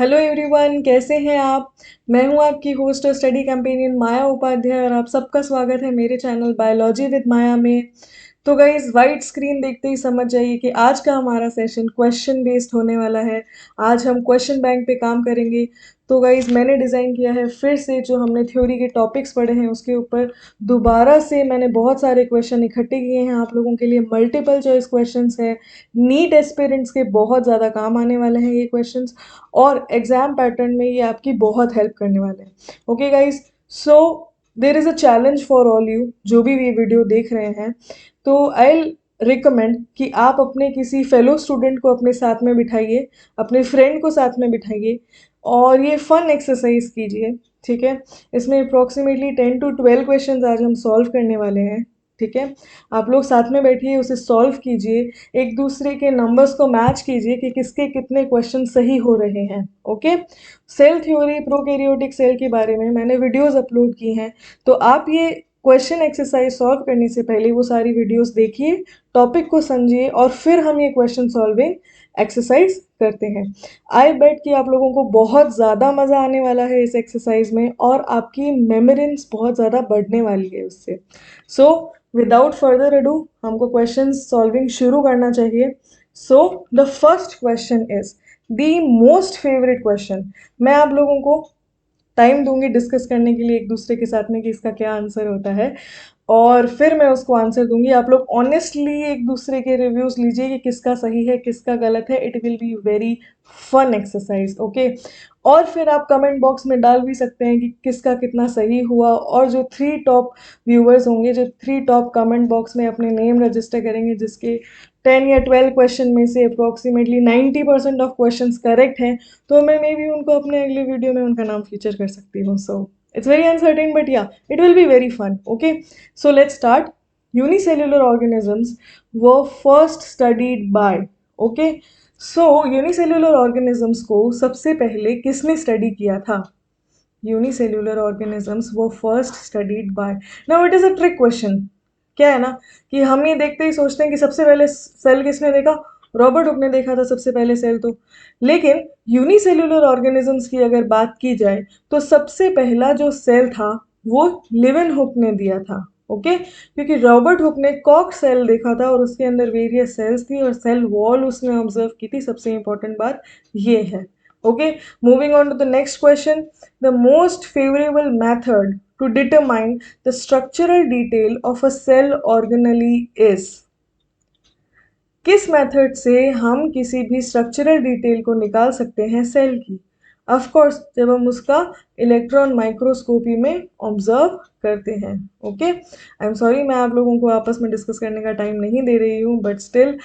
Hello everyone, कैसे हैं आप। मैं हूं आपकी होस्ट और स्टडी कैंपेनियन माया उपाध्याय और आप सबका स्वागत है मेरे चैनल बायोलॉजी विद माया में। तो गाइज, वाइट स्क्रीन देखते ही समझ जाइए कि आज का हमारा सेशन क्वेश्चन बेस्ड होने वाला है। आज हम क्वेश्चन बैंक पे काम करेंगे। तो गाइज, मैंने डिज़ाइन किया है फिर से जो हमने थ्योरी के टॉपिक्स पढ़े हैं उसके ऊपर दोबारा से मैंने बहुत सारे क्वेश्चन इकट्ठे किए हैं आप लोगों के लिए। मल्टीपल चॉइस क्वेश्चंस है, नीट एस्पिरेंट्स के बहुत ज़्यादा काम आने वाले हैं ये क्वेश्चंस, और एग्जाम पैटर्न में ये आपकी बहुत हेल्प करने वाले हैं। Okay guys, so there is a challenge for all you जो भी ये वीडियो देख रहे हैं। तो आई रिकमेंड कि आप अपने किसी फेलो स्टूडेंट को अपने साथ में बिठाइए, अपने फ्रेंड को साथ में बिठाइए और ये फन एक्सरसाइज कीजिए। ठीक है, इसमें अप्रॉक्सीमेटली 10 to 12 क्वेश्चन आज हम सॉल्व करने वाले हैं। ठीक है, आप लोग साथ में बैठिए, उसे सॉल्व कीजिए, एक दूसरे के नंबर्स को मैच कीजिए कि किसके कितने क्वेश्चन सही हो रहे हैं। Okay, cell theory prokaryotic cell के बारे में मैंने वीडियोस अपलोड की हैं, तो आप ये क्वेश्चन एक्सरसाइज सॉल्व करने से पहले वो सारी वीडियोस देखिए, टॉपिक को समझिए और फिर हम ये क्वेश्चन सॉल्विंग एक्सरसाइज करते हैं। आई बेट कि आप लोगों को बहुत ज़्यादा मज़ा आने वाला है इस एक्सरसाइज में और आपकी मेमोरेंस बहुत ज़्यादा बढ़ने वाली है उससे। सो विदाउट फर्दर अडू हमको क्वेश्चन सॉल्विंग शुरू करना चाहिए। So the first question is the most favourite question. मैं आप लोगों को टाइम दूंगी डिस्कस करने के लिए एक दूसरे के साथ में कि इसका क्या आंसर होता है, और फिर मैं उसको आंसर दूंगी। आप लोग ऑनेस्टली एक दूसरे के रिव्यूज लीजिए कि किसका सही है किसका गलत है। It will be very fun exercise. Okay, और फिर आप कमेंट बॉक्स में डाल भी सकते हैं कि किसका कितना सही हुआ, और जो 3 टॉप व्यूवर्स होंगे, जो 3 टॉप कमेंट बॉक्स में अपने नेम रजिस्टर करेंगे, जिसके 10 या 12 क्वेश्चन में से अप्रॉक्सीमेटली 90% ऑफ क्वेश्चन करेक्ट हैं, तो मैं मे बी उनको अपने अगले वीडियो में उनका नाम फीचर कर सकती हूँ। सो it's very uncertain, but yeah, it will be very fun. Okay, so let's start. Unicellular organisms were first studied by, okay, so unicellular organisms को सबसे पहले किसने स्टडी किया था? Unicellular organisms were first studied by. Now it is a trick question. क्या है ना कि हम ये देखते ही सोचते हैं कि सबसे पहले सेल किसने देखा? रॉबर्ट हुक ने देखा था सबसे पहले सेल तो। लेकिन यूनिसेल्युलर ऑर्गेनिजम्स की अगर बात की जाए तो सबसे पहला जो सेल था वो लिवन हुक ने दिया था। ओके, क्योंकि रॉबर्ट हुक ने कॉक सेल देखा था और उसके अंदर वेरियस सेल्स थी और सेल वॉल उसने ऑब्जर्व की थी। सबसे इंपॉर्टेंट बात ये है। Okay, moving on to the next question. The most favorable method to determine the structural detail of a cell organelle is. किस मेथड से हम किसी भी स्ट्रक्चरल डिटेल को निकाल सकते हैं सेल की? ऑफ कोर्स जब हम उसका इलेक्ट्रॉन माइक्रोस्कोपी में ऑब्जर्व करते हैं। ओके, आई एम सॉरी मैं आप लोगों को आपस में डिस्कस करने का टाइम नहीं दे रही हूँ, बट स्टिल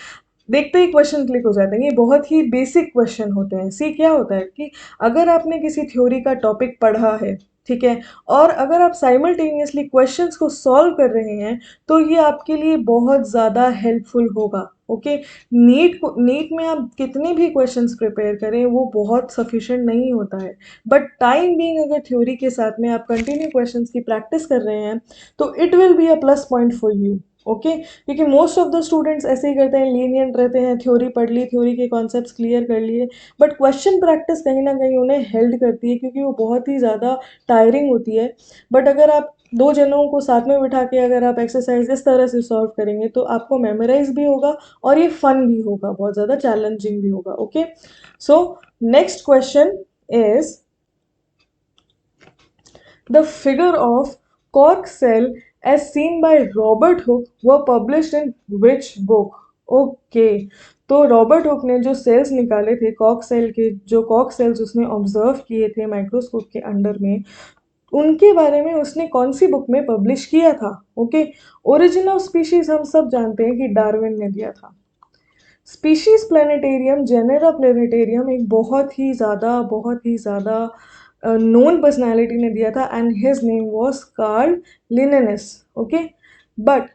देखते ही क्वेश्चन क्लिक हो जाते हैं। ये बहुत ही बेसिक क्वेश्चन होते हैं। सी क्या होता है कि अगर आपने किसी थ्योरी का टॉपिक पढ़ा है, ठीक है, और अगर आप साइमल्टेनियसली क्वेश्चंस को सॉल्व कर रहे हैं तो ये आपके लिए बहुत ज़्यादा हेल्पफुल होगा। ओके, नीट में आप कितने भी क्वेश्चंस प्रिपेयर करें वो बहुत सफिशिएंट नहीं होता है, बट टाइम बीइंग अगर थ्योरी के साथ में आप कंटिन्यू क्वेश्चंस की प्रैक्टिस कर रहे हैं तो it will be a plus point for you. Okay, क्योंकि मोस्ट ऑफ द स्टूडेंट्स ऐसे ही करते हैं, लीनियंट रहते हैं, थ्योरी पढ़ ली, थ्योरी के कॉन्सेप्ट्स क्लियर कर लिए, बट क्वेश्चन प्रैक्टिस कहीं ना कहीं उन्हें हेल्ड करती है क्योंकि वो बहुत ही ज़्यादा टायरिंग होती है। बट अगर आप दो जनों को साथ में बिठा के अगर आप एक्सरसाइज इस तरह से सॉल्व करेंगे तो आपको मेमोराइज भी होगा और ये फन भी होगा, बहुत ज़्यादा चैलेंजिंग भी होगा। Okay, so next question is the figure of cork cell as seen by Robert Hooke were published in which book? Okay, तो रॉबर्ट हुक ने जो सेल्स निकाले थे कॉक सेल के, जो कॉक सेल्स उसने ऑब्जर्व किए थे माइक्रोस्कोप के अंडर में, उनके बारे में उसने कौन सी बुक में पब्लिश किया था? ओके, ओरिजिन ऑफ स्पीशीज हम सब जानते हैं कि डार्विन ने दिया था। स्पीशीज प्लानिटेरियम, जेनेरा प्लानिटेरियम एक बहुत ही ज़्यादा नोन पर्सनालिटी ने दिया था and his name was Carl Linnaeus. Okay, but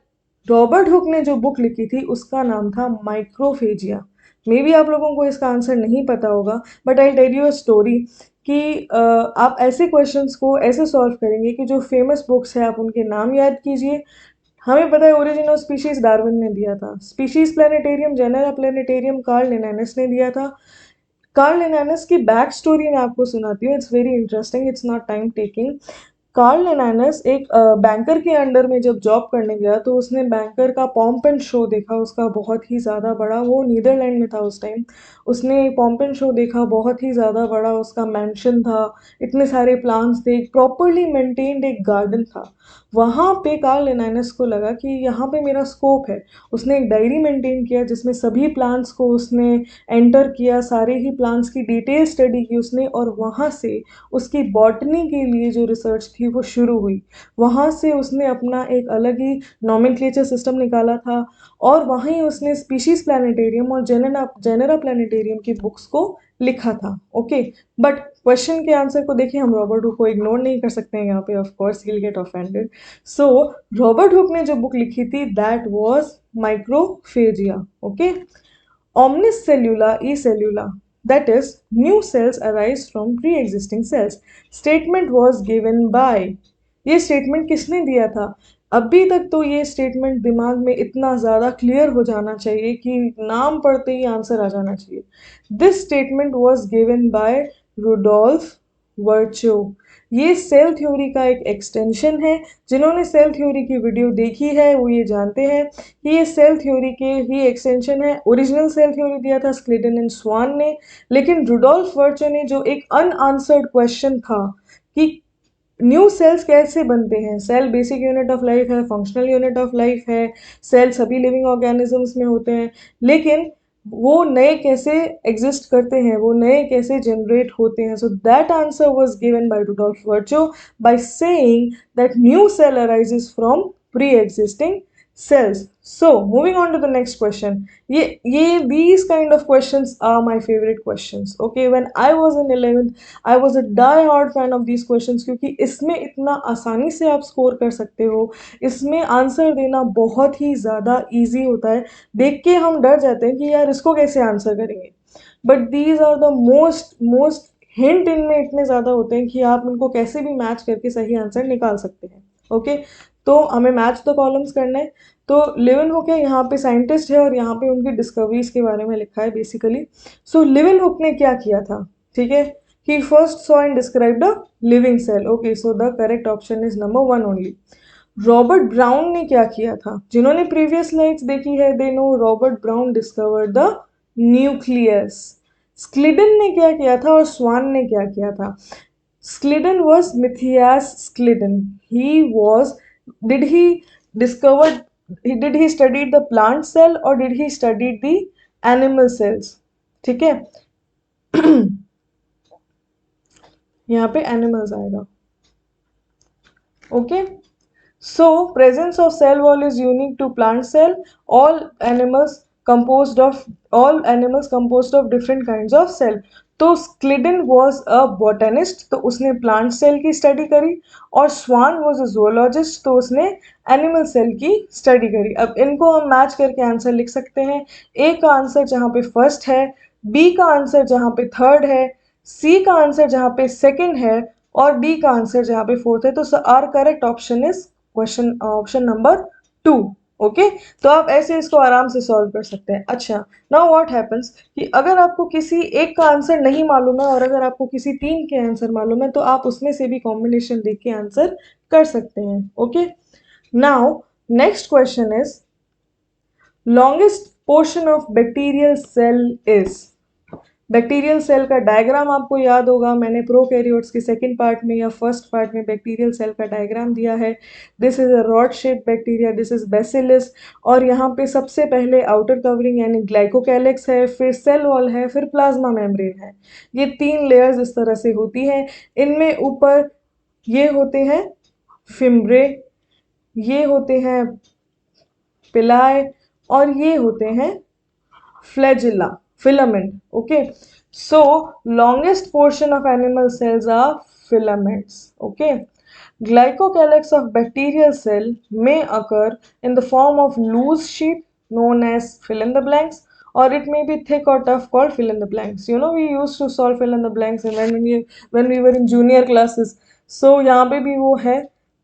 Robert Hooke ने जो बुक लिखी थी उसका नाम था माइक्रोफेजिया। मे बी आप लोगों को इसका आंसर नहीं पता होगा, but I tell you a story कि आप ऐसे क्वेश्चंस को ऐसे सॉल्व करेंगे कि जो फेमस बुक्स है आप उनके नाम याद कीजिए। हमें पता है ओरिजिन ऑफ स्पीशीज डार्विन ने दिया था, species plantarum, genera plantarum Carl Linnaeus ने दिया था, कार्ल लिनानस की बैक स्टोरी मैं आपको सुनाती हूँ, it's very interesting, it's not time taking. Carl Linnaeus एक बैंकर के अंडर में जब जॉब करने गया तो उसने बैंकर का पॉम्प एंड शो देखा, उसका बहुत ही ज़्यादा बड़ा, वो नीदरलैंड में था उस टाइम। उसने पॉम्प एंड शो देखा, बहुत ही ज़्यादा बड़ा उसका मैंशन था, इतने सारे प्लांट्स थे, एक प्रॉपरली मेंटेन्ड एक गार्डन था। वहाँ पे कार्ल लिनानस को लगा कि यहाँ पे मेरा स्कोप है। उसने एक डायरी मेंटेन किया जिसमें सभी प्लांट्स को उसने एंटर किया, सारे ही प्लांट्स की डिटेल स्टडी की उसने, और वहाँ से उसकी बॉटनी के लिए जो रिसर्च थी वो शुरू हुई। वहाँ से उसने अपना एक अलग ही नॉमेनक्लेचर सिस्टम निकाला था, और वहीं उसने स्पीशीज प्लानिटेरियम और जेनेरा प्लानिटेरियम की बुक्स को लिखा था। ओके, बट क्वेश्चन के आंसर को देखिए, हम रॉबर्ट हुक को इग्नोर नहीं कर सकते हैं यहाँ पे, of course he will get offended. So Robert Hooke ने जो बुक लिखी थी that was micrographia. Okay, omnis cellula e cellula, that is new cells arise from pre-existing cells, statement was given by, ये स्टेटमेंट किसने दिया था? अभी तक तो ये स्टेटमेंट दिमाग में इतना ज़्यादा क्लियर हो जाना चाहिए कि नाम पढ़ते ही आंसर आ जाना चाहिए। This statement was given by Rudolf Virchow. ये सेल थ्योरी का एक एक्सटेंशन है। जिन्होंने सेल थ्योरी की वीडियो देखी है वो ये जानते हैं कि ये सेल थ्योरी के ही एक्सटेंशन है। ओरिजिनल सेल थ्योरी दिया था स्क्लेडन एंड स्वान ने, लेकिन रुडोल्फ वर्चो ने जो एक अनआंसर्ड क्वेश्चन था कि न्यू सेल्स कैसे बनते हैं, cell basic unit of life है, फंक्शनल यूनिट ऑफ लाइफ है, सेल सभी लिविंग ऑर्गेनिजम्स में होते हैं, लेकिन वो नए कैसे एग्जिस्ट करते हैं, वो नए कैसे जनरेट होते हैं। So that answer was given by Rudolf Virchow by saying that new cell arises from pre existing cells. So moving on to the next question. These kind of questions are my favorite questions. Okay, when I was in 11th, I was a die-hard fan of these questions क्योंकि इसमें इतना आसानी से आप score कर सकते हो, इसमें आंसर देना बहुत ही ज़्यादा इजी होता है। देख के हम डर जाते हैं कि यार इसको कैसे आंसर करेंगे, but these are the most hint इनमें इतने ज़्यादा होते हैं कि आप इनको कैसे भी मैच करके सही आंसर निकाल सकते हैं। ओके, तो हमें मैच द कॉलम्स करना है। तो लेवेनहुक है, यहाँ पे साइंटिस्ट है और यहाँ पे उनकी डिस्कवरीज के बारे में लिखा है बेसिकली। सो लेवेनहुक ने क्या किया था, ठीक है, he first saw and described a living cell. Okay, so the correct option is number 1 only. Robert Brown ने क्या किया था? जिन्होंने प्रीवियस स्लाइड्स देखी है they know Robert Brown discovered the nucleus. Schleiden ने क्या किया था और स्वान ने क्या किया था? Sklidon was Matthias Sklidon. He was, did he discovered, did he studied the plant cell or did he studied the animal cells? ठीक है, यहाँ पे animals आएगा। Okay, so presence of cell wall is unique to plant cell. All animals composed of different kinds of cell. तो स्क्लिडन was a botanist, तो उसने plant cell की study करी, और स्वान वॉज अ जोलॉजिस्ट, तो उसने एनिमल सेल की स्टडी करी। अब इनको हम मैच करके आंसर लिख सकते हैं। ए का आंसर जहाँ पे फर्स्ट है, बी का आंसर जहाँ पे थर्ड है, सी का आंसर जहाँ पे सेकंड है, और डी का आंसर जहाँ पे फोर्थ है। तो our correct option is question option number 2। Okay, तो आप ऐसे इसको आराम से सॉल्व कर सकते हैं। अच्छा, नाउ व्हाट हैपेंस कि अगर आपको किसी एक का आंसर नहीं मालूम है और अगर आपको किसी 3 के आंसर मालूम है तो आप उसमें से भी कॉम्बिनेशन देख के आंसर कर सकते हैं। Okay, now next question is longest portion of bacterial cell is. Bacterial cell का डायग्राम आपको याद होगा, मैंने प्रोकैरियोट्स के सेकंड पार्ट में या फर्स्ट पार्ट में बैक्टीरियल सेल का डायग्राम दिया है। This is a rod shape bacteria, this is bacillus, और यहाँ पे सबसे पहले आउटर कवरिंग यानी ग्लाइकोकैलिक्स है, फिर सेल वॉल है, फिर प्लाज्मा मेम्ब्रेन है। ये 3 लेयर्स इस तरह से होती हैं। इनमें ऊपर ये होते हैं फिम्ब्रे, ये होते हैं पिलाए, और ये होते हैं flagella, filament. Okay, so longest portion of animal cells are filaments. Okay, glycocalyx of bacterial cell may occur in the form of loose sheet known as fill in the blanks, or it may be thick or tough called fill in the blanks. You know, we used to solve fill in the blanks and when we were in junior classes. So यहाँ पे भी वो है,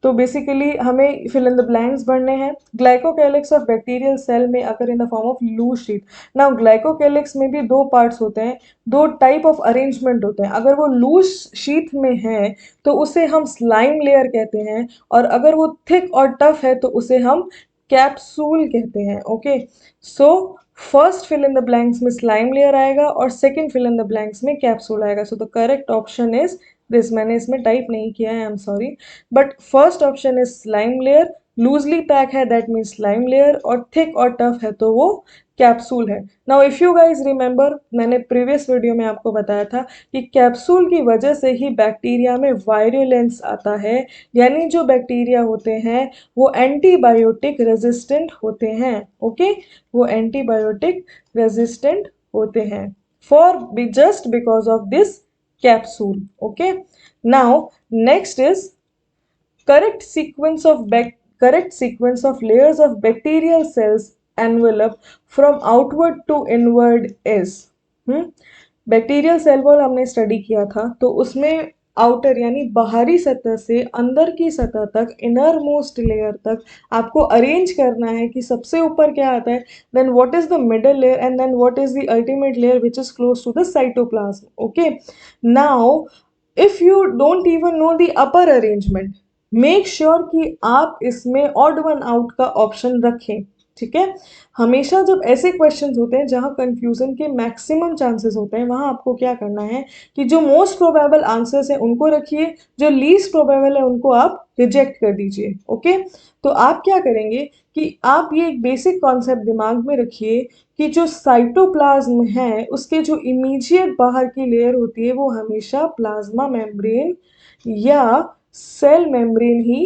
तो basically हमें fill in the blanks भरने हैं। Glycocalyx of bacterial cell में अगर in the form of loose sheet. Now glycocalyx में भी दो पार्ट्स होते हैं, दो टाइप ऑफ अरेंजमेंट होते हैं। अगर वो लूज शीट में है तो उसे हम स्लाइम लेयर कहते हैं, और अगर वो थिक और टफ है तो उसे हम कैप्सूल कहते हैं। Okay, so first fill in the blanks में स्लाइम लेयर आएगा और second fill in the blanks में कैप्सूल आएगा। So the correct option is this. मैंने इसमें टाइप नहीं किया है, I am sorry, but first option is slime layer. Loosely pack है दैट मीन्स स्लाइम लेयर, और थिक और टफ है तो वो कैप्सूल है। Now if you guys remember, मैंने प्रीवियस वीडियो में आपको बताया था कि कैप्सूल की वजह से ही बैक्टीरिया में वायरुलेंस आता है, यानी जो बैक्टीरिया होते हैं वो एंटीबायोटिक रेजिस्टेंट होते हैं। ओके, वो एंटीबायोटिक रेजिस्टेंट होते हैं for just because of this capsule. Okay, now next is correct sequence of layers of bacterial cells envelope from outward to inward is bacterial cell wall हमने study किया था, तो उसमें आउटर यानी बाहरी सतह से अंदर की सतह तक, इनर मोस्ट लेयर तक आपको अरेंज करना है कि सबसे ऊपर क्या आता है, then what is the middle layer, and then what is the ultimate layer which is close to the cytoplasm. Okay, now if you don't even know the upper arrangement, make sure कि आप इसमें odd one out का option रखें। ठीक है, हमेशा जब ऐसे क्वेश्चंस होते हैं जहां कंफ्यूजन के मैक्सिमम चांसेस होते हैं, वहां आपको क्या करना है कि जो मोस्ट प्रोबेबल आंसर्स है उनको रखिए, जो लीस्ट प्रोबेबल है उनको आप रिजेक्ट कर दीजिए। ओके, तो आप क्या करेंगे कि आप ये एक बेसिक कॉन्सेप्ट दिमाग में रखिए कि जो साइटोप्लाज्म है उसके जो इमीडिएट बाहर की लेयर होती है वो हमेशा प्लाज्मा मेम्ब्रेन या सेल मेम्ब्रेन ही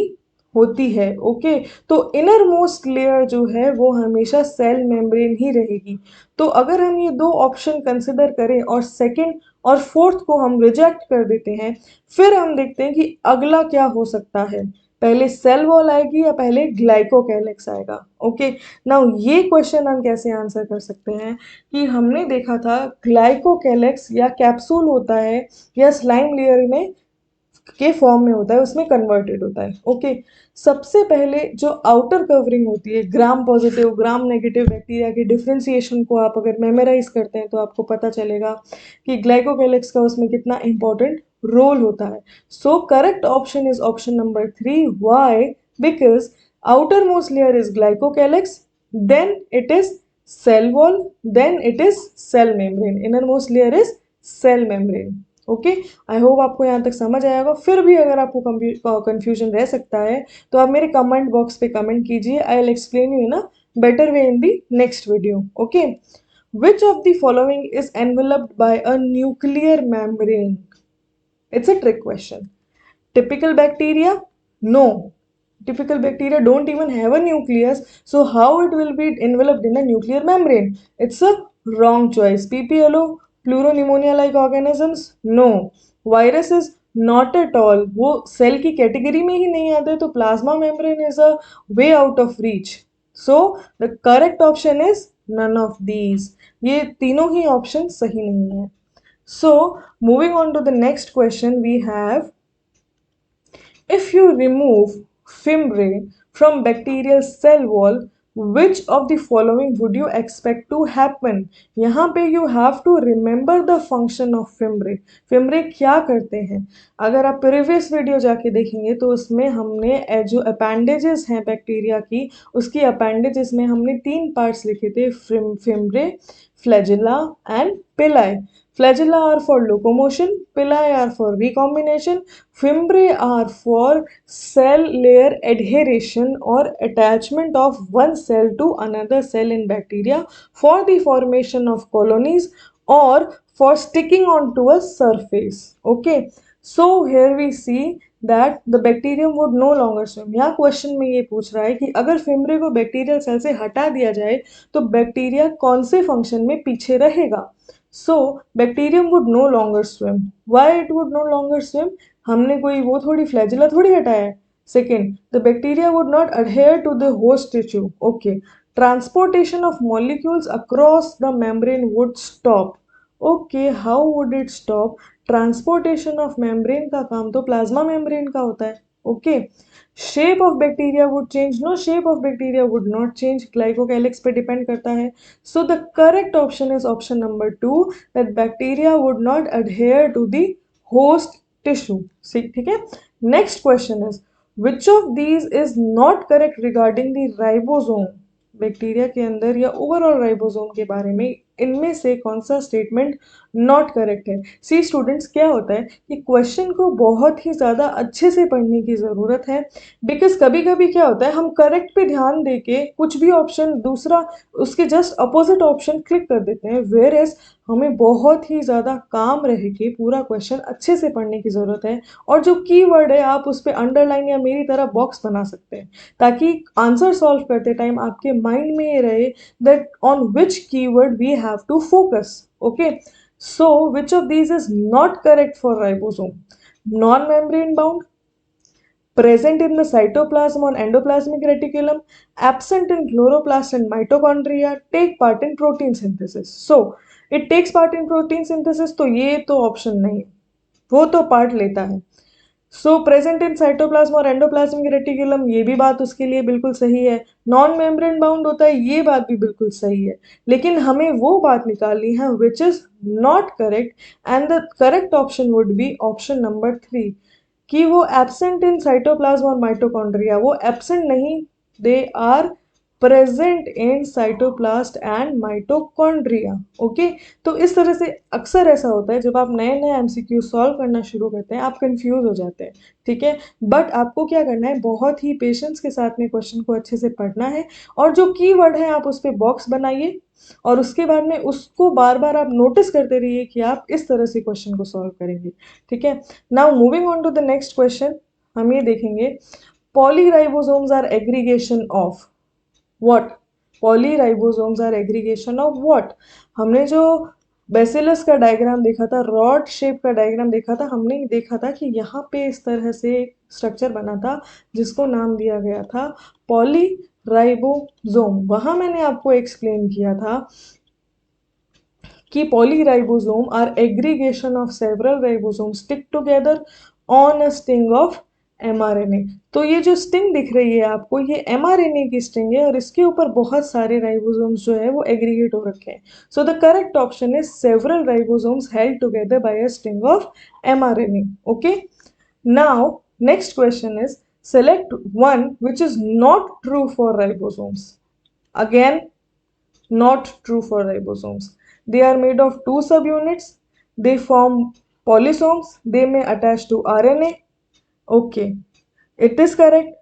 होती है। ओके, तो इनर मोस्ट लेयर जो है वो हमेशा सेल मेम्ब्रेन ही रहेगी। तो अगर हम ये दो ऑप्शन कंसिडर करें और सेकंड और फोर्थ को हम रिजेक्ट कर देते हैं, फिर हम देखते हैं कि अगला क्या हो सकता है, पहले सेल वॉल आएगी या पहले ग्लाइकोकैलिक्स आएगा। ओके, नाउ ये क्वेश्चन हम कैसे आंसर कर सकते हैं कि हमने देखा था ग्लाइकोकैलिक्स या कैप्सूल होता है या स्लाइम लेयर में के फॉर्म में होता है, उसमें कन्वर्टेड होता है। ओके, सबसे पहले जो आउटर कवरिंग होती है, gram positive gram negative bacteria के डिफ्रेंसिएशन को आप अगर मेमोराइज करते हैं तो आपको पता चलेगा कि ग्लाइकोकैलिक्स का उसमें कितना इंपॉर्टेंट रोल होता है। So correct option is option number 3। Why? Because outer most layer is glycocalyx, then it is cell wall, then it is cell membrane. Innermost layer is cell membrane. Okay, I hope आपको यहाँ तक समझ आएगा। फिर भी अगर आपको confusion रह सकता है तो आप मेरे कमेंट बॉक्स पे कमेंट कीजिए, I will explain you in a better way in the next video. Okay, which of the following is enveloped by a nuclear membrane? It's a trick question. Typical bacteria? No. Typical bacteria don't even have a nucleus, so how it will be enveloped in a nuclear membrane? It's a wrong choice. PPLO, pleuropneumonia like organisms? No. Viruses? Not at all. वो cell की category में ही नहीं आते, तो plasma membrane is a way out of reach. So the correct option is none of these. ये तीनों ही ऑप्शन सही नहीं है। So moving on to the next question we have, if you remove fimbriae from bacterial cell wall, which of the following would you expect to happen? यहाँ पे you have to remember the function of fimbriae. fimbriae क्या करते हैं? अगर आप previous video जाके देखेंगे तो उसमें हमने जो अपेंडेजेस हैं बैक्टीरिया की, उसकी अपेंडेजेस में हमने 3 पार्ट्स लिखे थे, fimbriae, flagella and pili. Flagella are for locomotion, pili are for recombination, fimbriae are for cell layer adhesion or attachment of one cell to another cell in bacteria for the formation of colonies or for sticking onto a surface. Okay, so here we see that the bacterium would no longer swim. यहाँ question में ये पूछ रहा है कि अगर fimbriae को bacterial cell से हटा दिया जाए तो बैक्टीरिया कौन से फंक्शन में पीछे रहेगा। So bacterium would no longer swim. Why it would no longer swim? हमने कोई वो थोड़ी फ्लैजिला थोड़ी हटाया है। Second, the bacteria would not adhere to the host tissue. Okay, transportation of molecules across the membrane would stop. Okay, how would it stop? Transportation of membrane का काम तो प्लाज्मा मेम्ब्रेन का होता है। Okay, shape of bacteria would change, no, shape of bacteria would not change, glycocalyx पे depend करता है. So the correct option is option number 2, that bacteria would not adhere to the host tissue. ठीक है. Next question is which of these is not correct regarding the ribosome. Bacteria के अंदर या overall ribosome के बारे में इनमें से कौन सा स्टेटमेंट नॉट करेक्ट है. सी स्टूडेंट्स, क्या होता है कि क्वेश्चन को बहुत ही ज़्यादा अच्छे से पढ़ने की ज़रूरत है, बिकॉज कभी कभी क्या होता है हम करेक्ट पे ध्यान दे के कुछ भी ऑप्शन दूसरा उसके जस्ट अपोजिट ऑप्शन क्लिक कर देते हैं, वेयर एज हमें बहुत ही ज़्यादा काम रह के पूरा क्वेश्चन अच्छे से पढ़ने की ज़रूरत है. और जो कीवर्ड है आप उस पर अंडरलाइन या मेरी तरह बॉक्स बना सकते हैं, ताकि आंसर सॉल्व करते टाइम आपके माइंड में ये रहे that on which keyword we have to focus. Okay, so which of these is not correct for ribosome? Non-membrane bound, present in the cytoplasm or endoplasmic reticulum, absent in chloroplast and mitochondria, take part in protein synthesis. So it takes part in protein synthesis, तो ये तो option नहीं है, वो तो part लेता है. सो present in cytoplasm और एंडोप्लाज्मिक रेटिकुलम, ये भी बात उसके लिए बिल्कुल सही है. नॉन मेम्ब्रेन बाउंड होता है, ये बात भी बिल्कुल सही है. लेकिन हमें वो बात निकालनी है which is not correct, and the correct option would be option number 3, कि वो एब्सेंट इन साइटोप्लाज्म और माइटोकॉन्ड्रिया, वो एब्सेंट नहीं, they are present in cytoplast and mitochondria. Okay, तो इस तरह से अक्सर ऐसा होता है जब आप नए नए एमसीक्यू सॉल्व करना शुरू करते हैं आप कंफ्यूज हो जाते हैं. ठीक है, बट आपको क्या करना है, बहुत ही पेशेंस के साथ में क्वेश्चन को अच्छे से पढ़ना है, और जो कीवर्ड है आप उस पर बॉक्स बनाइए, और उसके बाद में उसको बार बार आप नोटिस करते रहिए कि आप इस तरह से क्वेश्चन को सॉल्व करेंगे. ठीक है. Now moving on to the next question, हम ये देखेंगे polyribosomes are aggregation of what. Polyribosomes are aggregation of what. हमने जो बेसिलस का डायग्राम देखा था, रॉड शेप का डायग्राम देखा था, हमने देखा था कि यहाँ पे इस तरह से एक स्ट्रक्चर बना था जिसको नाम दिया गया था पॉलीराइबोसोम. वहां मैंने आपको एक्सप्लेन किया था कि polyribosome are aggregation of several ribosome stick together on a string of mRNA. तो ये जो स्टिंग दिख रही है आपको, ये mRNA की स्टिंग है, और इसके ऊपर बहुत सारे राइबोसोम्स जो है वो एग्रीगेट हो रखे हैं. सो the correct option is several ribosomes held together by a string of mRNA. Okay, now next question is select one which is not true for ribosomes. Again, not true for ribosomes. They are made of two subunits. They form polysomes. They may attach to RNA. Okay, it is correct.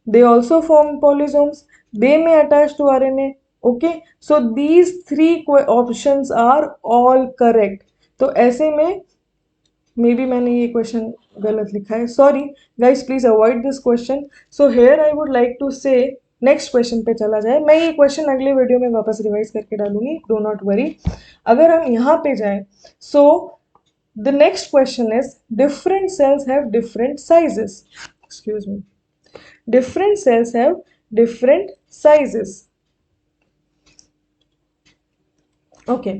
They also form polysomes. They may attach to RNA. Okay, so these three options are all correct. तो ऐसे में may be मैंने ये question गलत लिखा है, sorry guys, please avoid this question. So here I would like to say next question पे चला जाए. मैं ये क्वेश्चन अगले वीडियो में वापस रिवाइज करके डालूंगी, डो नॉट वरी. अगर हम यहाँ पे जाए, so the next question is different cells have different sizes. Excuse me, different cells have different sizes. Okay,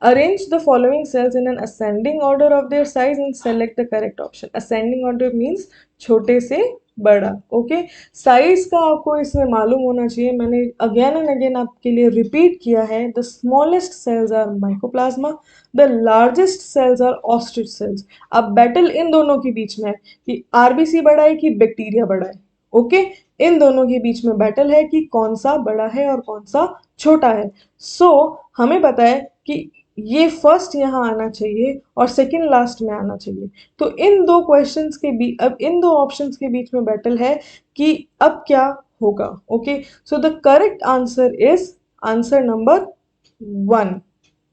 arrange the following cells in an ascending order of their size and select the correct option. Ascending order means छोटे से बड़ा. Okay, size का आपको इसमें मालूम होना चाहिए, मैंने अगेन एंड अगेन आपके लिए रिपीट किया है. The smallest cells are mycoplasma, the largest cells are ostrich cells. अब बैटल इन दोनों के बीच में है कि आरबीसी बड़ा है कि बैक्टीरिया बड़ा है. ओके, इन दोनों के बीच में बैटल है कि कौन सा बड़ा है और कौन सा छोटा है. सो हमें पता है कि ये फर्स्ट यहाँ आना चाहिए और सेकंड लास्ट में आना चाहिए. तो इन दो क्वेश्चंस के बीच, अब इन दो ऑप्शंस के बीच में बैटल है कि अब क्या होगा. Okay, so the correct answer is answer number 1.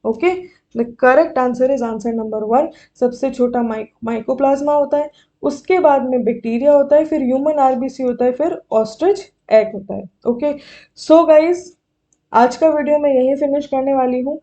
Okay, the correct answer is answer number 1. सबसे छोटा माइकोप्लाज्मा होता है, उसके बाद में बैक्टीरिया होता है, फिर ह्यूमन आरबीसी होता है, फिर ऑस्ट्रिच एग होता है. ओके, सो गाइज आज का वीडियो मैं यहीं फिनिश करने वाली हूँ.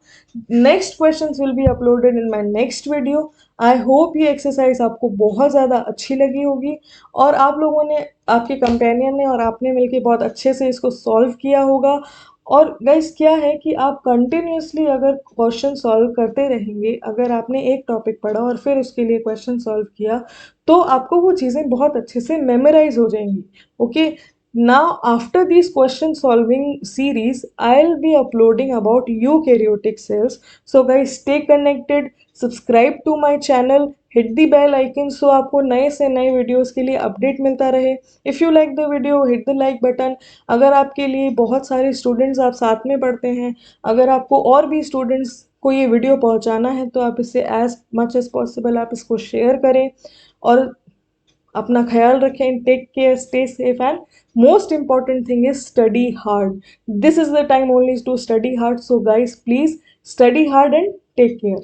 Next questions will be uploaded in my next video. I hope ये एक्सरसाइज आपको बहुत ज़्यादा अच्छी लगी होगी, और आप लोगों ने, आपके कंपेनियन ने और आपने मिलकर बहुत अच्छे से इसको सॉल्व किया होगा. और गाइस क्या है कि आप कंटिन्यूअसली अगर क्वेश्चन सॉल्व करते रहेंगे, अगर आपने एक टॉपिक पढ़ा और फिर उसके लिए क्वेश्चन सॉल्व किया, तो आपको वो चीज़ें बहुत अच्छे से मेमोराइज हो जाएंगी। Okay, now after this question solving series I will be uploading about eukaryotic cells. So guys stay connected, subscribe to my channel, hit the bell icon so आपको नए से नए वीडियोस के लिए अपडेट मिलता रहे। If you like the video hit the like button. अगर आपके लिए बहुत सारे स्टूडेंट्स आप साथ में पढ़ते हैं, अगर आपको और भी स्टूडेंट्स को ये वीडियो पहुंचाना है, तो आप इसे एज मच एज पॉसिबल आप इसको शेयर करें। और अपना ख्याल रखें, take care, stay safe and most important thing is study hard. This is the time only to study hard, so guys please study hard and take care.